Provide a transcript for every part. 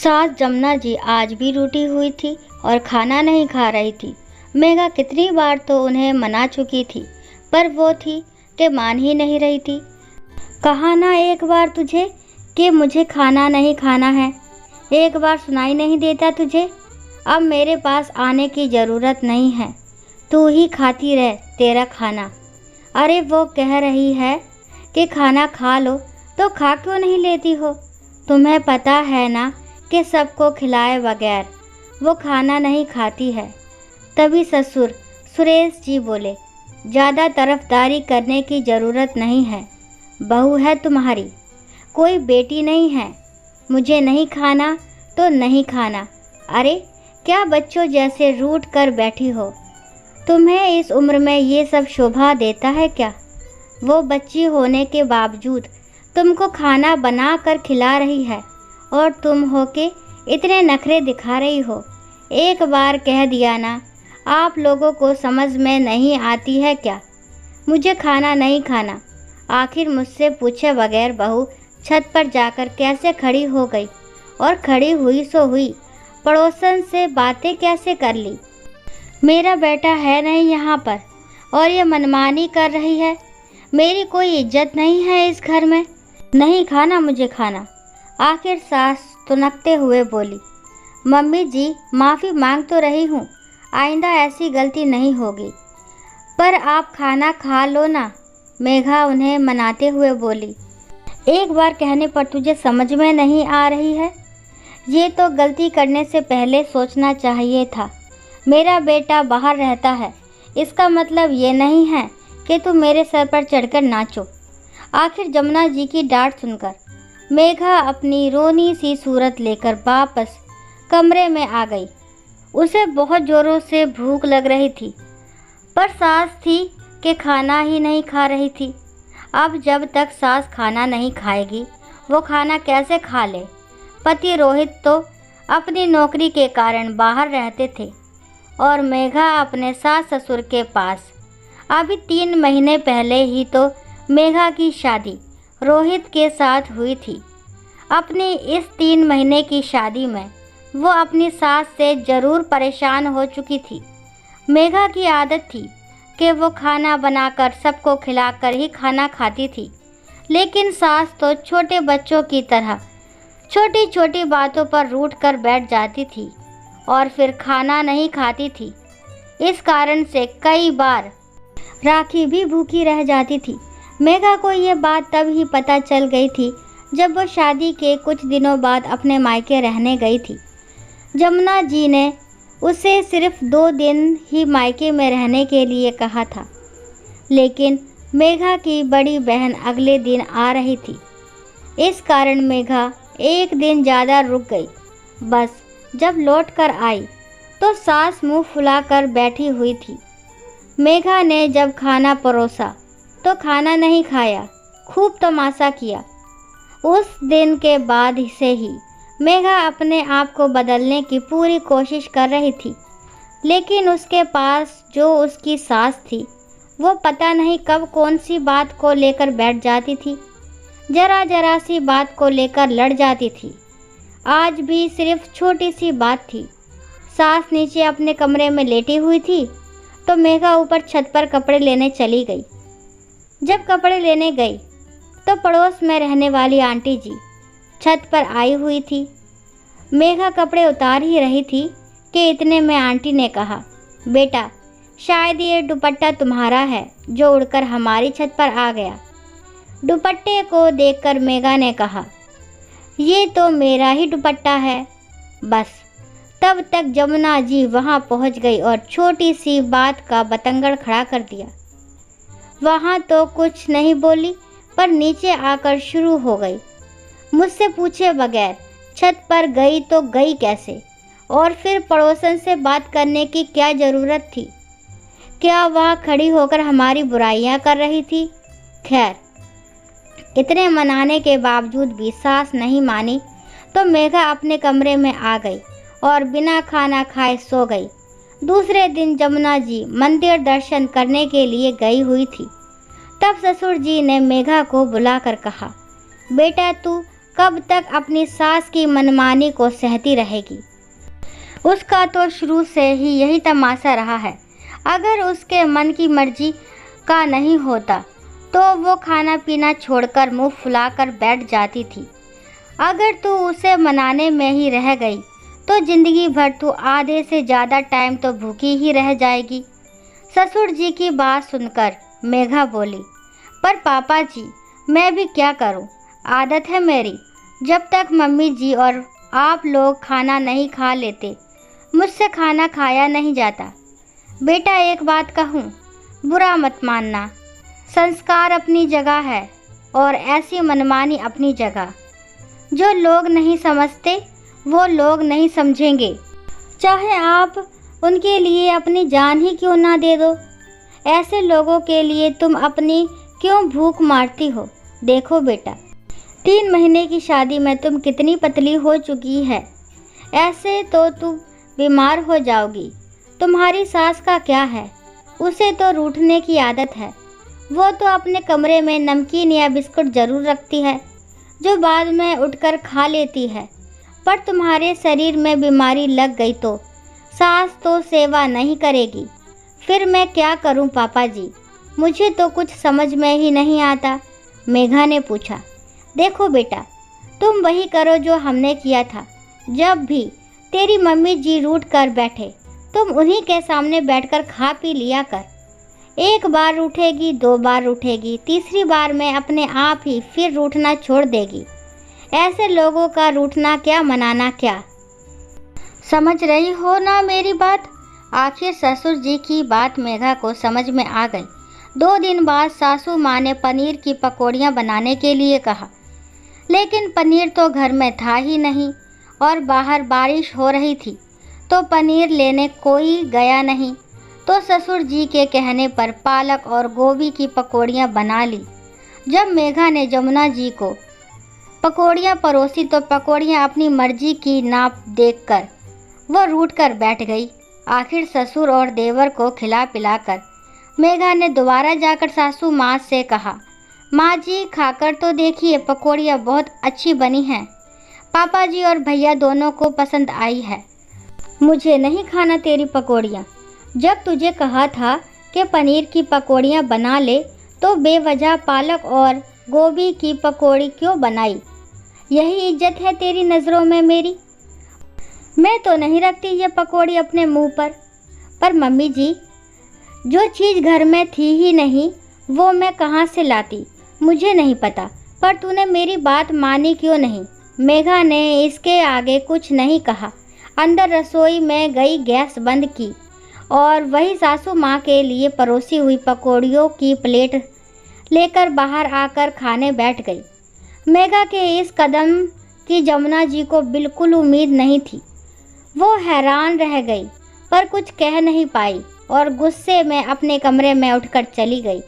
सास जमुना जी आज भी रूठी हुई थी और खाना नहीं खा रही थी। मेघा कितनी बार तो उन्हें मना चुकी थी, पर वो थी कि मान ही नहीं रही थी। कहा ना एक बार तुझे कि मुझे खाना नहीं खाना है। एक बार सुनाई नहीं देता तुझे? अब मेरे पास आने की ज़रूरत नहीं है, तू ही खाती रह तेरा खाना। अरे वो कह रही है कि खाना खा लो तो खा क्यों नहीं लेती हो? तुम्हें पता है ना कि सबको खिलाए बगैर वो खाना नहीं खाती है। तभी ससुर सुरेश जी बोले, ज़्यादा तरफदारी करने की ज़रूरत नहीं है, बहू है तुम्हारी, कोई बेटी नहीं है। मुझे नहीं खाना तो नहीं खाना। अरे क्या बच्चों जैसे रूठ कर बैठी हो? तुम्हें इस उम्र में ये सब शोभा देता है क्या? वो बच्ची होने के बावजूद तुमको खाना बना कर खिला रही है और तुम हो के इतने नखरे दिखा रही हो। एक बार कह दिया ना, आप लोगों को समझ में नहीं आती है क्या? मुझे खाना नहीं खाना। आखिर मुझसे पूछे बगैर बहू छत पर जाकर कैसे खड़ी हो गई? और खड़ी हुई सो हुई, पड़ोसन से बातें कैसे कर ली? मेरा बेटा है नहीं यहाँ पर और ये मनमानी कर रही है। मेरी कोई इज्जत नहीं है इस घर में। नहीं खाना मुझे खाना। आखिर सास तुनकते हुए बोली, मम्मी जी माफ़ी मांग तो रही हूँ, आइंदा ऐसी गलती नहीं होगी। पर आप खाना खा लो ना, मेघा उन्हें मनाते हुए बोली। एक बार कहने पर तुझे समझ में नहीं आ रही है? ये तो गलती करने से पहले सोचना चाहिए था। मेरा बेटा बाहर रहता है, इसका मतलब ये नहीं है कि तू मेरे सर पर चढ़कर नाचो। आखिर जमुना जी की डांट सुनकर मेघा अपनी रोनी सी सूरत लेकर वापस कमरे में आ गई। उसे बहुत ज़ोरों से भूख लग रही थी, पर सास थी कि खाना ही नहीं खा रही थी। अब जब तक सास खाना नहीं खाएगी, वो खाना कैसे खा ले? पति रोहित तो अपनी नौकरी के कारण बाहर रहते थे और मेघा अपने सास ससुर के पास। अभी 3 महीने पहले ही तो मेघा की शादी रोहित के साथ हुई थी। अपनी इस 3 महीने की शादी में वो अपनी सास से ज़रूर परेशान हो चुकी थी। मेघा की आदत थी कि वो खाना बनाकर सबको खिलाकर ही खाना खाती थी, लेकिन सास तो छोटे बच्चों की तरह छोटी छोटी बातों पर रूठ कर बैठ जाती थी और फिर खाना नहीं खाती थी। इस कारण से कई बार राखी भी भूखी रह जाती थी। मेघा को ये बात तब ही पता चल गई थी जब वो शादी के कुछ दिनों बाद अपने मायके रहने गई थी। जमुना जी ने उसे सिर्फ 2 दिन ही मायके में रहने के लिए कहा था, लेकिन मेघा की बड़ी बहन अगले दिन आ रही थी। इस कारण मेघा एक दिन ज़्यादा रुक गई। बस जब लौट कर आई तो सास मुंह फुलाकर बैठी हुई थी। मेघा ने जब खाना परोसा तो खाना नहीं खाया, खूब तमाशा किया। उस दिन के बाद से ही मेघा अपने आप को बदलने की पूरी कोशिश कर रही थी, लेकिन उसके पास जो उसकी सास थी वो पता नहीं कब कौन सी बात को लेकर बैठ जाती थी। जरा जरा सी बात को लेकर लड़ जाती थी। आज भी सिर्फ छोटी सी बात थी। सास नीचे अपने कमरे में लेटी हुई थी तो मेघा ऊपर छत पर कपड़े लेने चली गई। जब कपड़े लेने गई तो पड़ोस में रहने वाली आंटी जी छत पर आई हुई थी। मेघा कपड़े उतार ही रही थी कि इतने में आंटी ने कहा, बेटा शायद ये दुपट्टा तुम्हारा है जो उड़कर हमारी छत पर आ गया। दुपट्टे को देखकर मेघा ने कहा, ये तो मेरा ही दुपट्टा है। बस तब तक जमुना जी वहाँ पहुँच गई और छोटी सी बात का बतंगड़ खड़ा कर दिया। वहाँ तो कुछ नहीं बोली, पर नीचे आकर शुरू हो गई। मुझसे पूछे बगैर छत पर गई तो गई कैसे? और फिर पड़ोसन से बात करने की क्या ज़रूरत थी? क्या वहाँ खड़ी होकर हमारी बुराइयाँ कर रही थी? खैर, इतने मनाने के बावजूद भी सास नहीं मानी तो मेघा अपने कमरे में आ गई और बिना खाना खाए सो गई। दूसरे दिन जमुना जी मंदिर दर्शन करने के लिए गई हुई थी। तब ससुर जी ने मेघा को बुलाकर कहा, बेटा तू कब तक अपनी सास की मनमानी को सहती रहेगी। उसका तो शुरू से ही यही तमाशा रहा है। अगर उसके मन की मर्जी का नहीं होता तो वो खाना पीना छोड़कर मुंह फुलाकर बैठ जाती थी। अगर तू उसे मनाने में ही रह गई तो जिंदगी भर तू आधे से ज़्यादा टाइम तो भूखी ही रह जाएगी। ससुर जी की बात सुनकर मेघा बोली, पर पापा जी मैं भी क्या करूं? आदत है मेरी। जब तक मम्मी जी और आप लोग खाना नहीं खा लेते मुझसे खाना खाया नहीं जाता। बेटा एक बात कहूं, बुरा मत मानना। संस्कार अपनी जगह है और ऐसी मनमानी अपनी जगह। जो लोग नहीं समझते वो लोग नहीं समझेंगे, चाहे आप उनके लिए अपनी जान ही क्यों ना दे दो। ऐसे लोगों के लिए तुम अपनी क्यों भूख मारती हो? देखो बेटा, 3 महीने की शादी में तुम कितनी पतली हो चुकी है। ऐसे तो तुम बीमार हो जाओगी। तुम्हारी सास का क्या है, उसे तो रूठने की आदत है। वो तो अपने कमरे में नमकीन या बिस्कुट ज़रूर रखती है जो बाद में उठकर खा लेती है। पर तुम्हारे शरीर में बीमारी लग गई तो सास तो सेवा नहीं करेगी। फिर मैं क्या करूं पापा जी? मुझे तो कुछ समझ में ही नहीं आता। मेघा ने पूछा। देखो बेटा, तुम वही करो जो हमने किया था। जब भी तेरी मम्मी जी रूठ कर बैठे तुम उन्हीं के सामने बैठकर खा पी लिया कर। एक बार रूठेगी, 2 बार रूठेगी, तीसरी बार में अपने आप ही फिर रूठना छोड़ देगी। ऐसे लोगों का रूठना क्या मनाना क्या। समझ रही हो ना मेरी बात? आखिर ससुर जी की बात मेघा को समझ में आ गई। 2 दिन बाद सासू माँ ने पनीर की पकौड़ियाँ बनाने के लिए कहा, लेकिन पनीर तो घर में था ही नहीं और बाहर बारिश हो रही थी तो पनीर लेने कोई गया नहीं। तो ससुर जी के कहने पर पालक और गोभी की पकौड़ियाँ बना ली। जब मेघा ने जमुना जी को पकौड़ियाँ परोसी तो पकौड़ियाँ अपनी मर्जी की नाप देखकर वो रूठ कर बैठ गई। आखिर ससुर और देवर को खिला पिलाकर मेघा ने दोबारा जाकर सासू माँ से कहा, माँ जी खाकर तो देखिए, पकौड़ियाँ बहुत अच्छी बनी हैं। पापा जी और भैया दोनों को पसंद आई है। मुझे नहीं खाना तेरी पकौड़ियाँ। जब तुझे कहा था कि पनीर की पकौड़ियाँ बना ले तो बेवजह पालक और गोभी की पकौड़ी क्यों बनाई? यही इज्जत है तेरी नज़रों में मेरी? मैं तो नहीं रखती ये पकौड़ी अपने मुंह पर मम्मी जी, जो चीज़ घर में थी ही नहीं वो मैं कहाँ से लाती मुझे नहीं पता। पर तूने मेरी बात मानी क्यों नहीं? मेघा ने इसके आगे कुछ नहीं कहा। अंदर रसोई में गई, गैस बंद की और वही सासू माँ के लिए परोसी हुई पकौड़ियों की प्लेट लेकर बाहर आकर खाने बैठ गई। मेघा के इस कदम की जमुना जी को बिल्कुल उम्मीद नहीं थी। वो हैरान रह गई पर कुछ कह नहीं पाई और गुस्से में अपने कमरे में उठकर चली गई,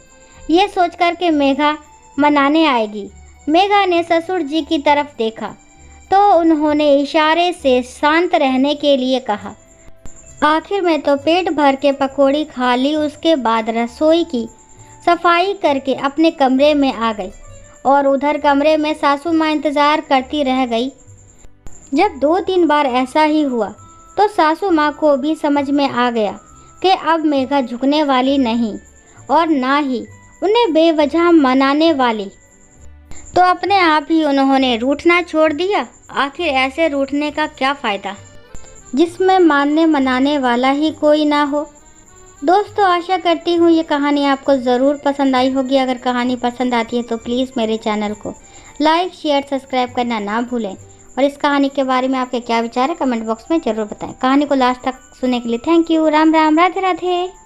ये सोचकर कि मेघा मनाने आएगी। मेघा ने ससुर जी की तरफ देखा तो उन्होंने इशारे से शांत रहने के लिए कहा। आखिर में तो पेट भर के पकौड़ी खा ली। उसके बाद रसोई की सफाई करके अपने कमरे में आ गई और उधर कमरे में सासू माँ इंतज़ार करती रह गई। जब 2-3 बार ऐसा ही हुआ तो सासू माँ को भी समझ में आ गया कि अब मेघा झुकने वाली नहीं और ना ही उन्हें बेवजह मनाने वाली। तो अपने आप ही उन्होंने रूठना छोड़ दिया। आखिर ऐसे रूठने का क्या फ़ायदा जिसमें मानने मनाने वाला ही कोई ना हो। दोस्तों, आशा करती हूँ ये कहानी आपको ज़रूर पसंद आई होगी। अगर कहानी पसंद आती है तो प्लीज़ मेरे चैनल को लाइक, शेयर, सब्सक्राइब करना ना भूलें और इस कहानी के बारे में आपके क्या विचार है कमेंट बॉक्स में ज़रूर बताएं। कहानी को लास्ट तक सुनने के लिए थैंक यू। राम राम, राधे राधे।